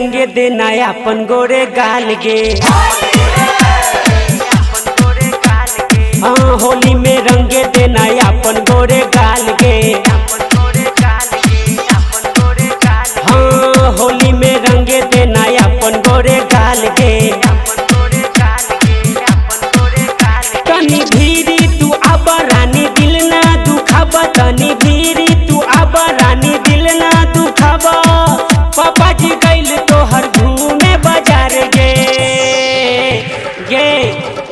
रंगे देना अपन गोरे गाल गे। हाँ होली में रंगे देना अपन गोरे गाल गे। हाँ होली में रंगे देना अपन गोरे गाल गे। तनी भीरी तू अब रानी दिल ना दुखाब, तनी भीरी तू अब रानी दिल ना दुखाब। पापा जी गइल तोहर घूमे बाजार गे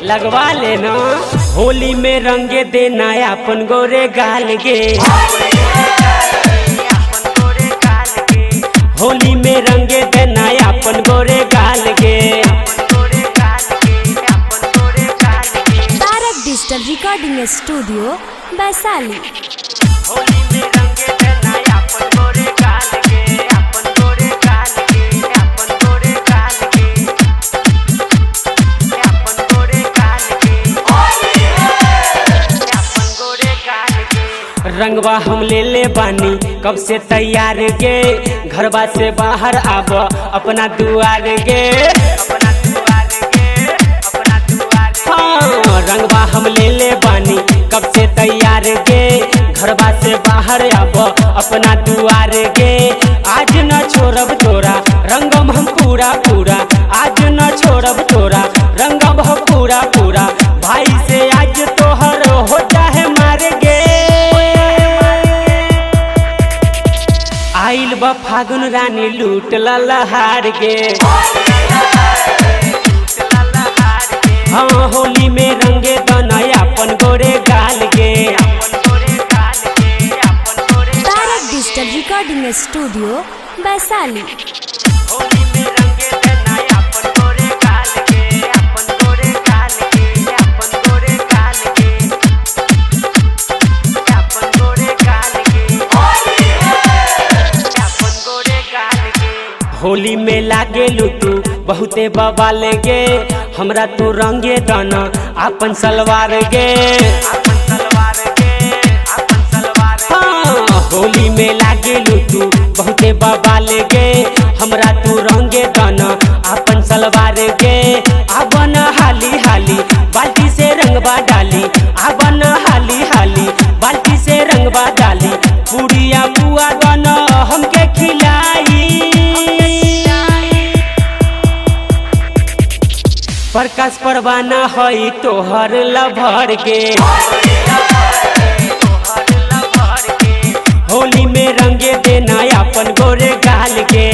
लगवा लेना। होली में रंगे देना अपन गोरे गाल गे। होली में रंगे देना अपन गोरे गाल गे। Tarak digital recording studio Vaishali. Holi में रंगे देना अपन गोरे गाल गे, अपन गोरे गाल गे, अपन गोरे गाल गे, अपन गोरे गाल गे, अपन गोरे गाल गे। रंगवा हम ले बानी कब से तैयार गे। घरवा से बाहर आब अपना दुआर गे, अपना दुआर गे, अपना दुआर। हाँ रंगवा हम ले बानी कब से तैयार गे। घरवा से बाहर आब अपना दुआर गे। आज न छोड़ब तोरा रंगम हम पूरा पूरा, आज न छोड़ब तोरा रंगम हम पूरा पूरा। भाई से आज तोहर हो चाहे मार गे। आइल बा फागुन रानी लूट ललहार गे। हाँ होली में रंगे देना अपन गोरे गाल गे। Tarak digital recording studio Vaishali. Holi में रंगे देना अपन गोरे गाल गे, अपन गोरे गाल गे, अपन गोरे गाल गे, अपन गोरे गाल गे, अपन गोरे गाल गे। होली में लागेलू तू बहुते बवाल गे। हमरा तू रंगे देना अपन सलवार गे, अपन सलवार गे, अपन सलवार। हाँ होली में लागेलू तू बहुते बवाल गे। हमरा तू रंगे देना अपन सलवार गे। आबन हाली हाली बाल्टी से रंगवा डाली, आबन हाली हाली बाल्टी से रंगवा डाली। पूड़िया पुआ देना हमके खिलाई। प्रकाश परवाना हई तोहर लभर गे। होली में रंगे देना अपन गोरे गाल गे।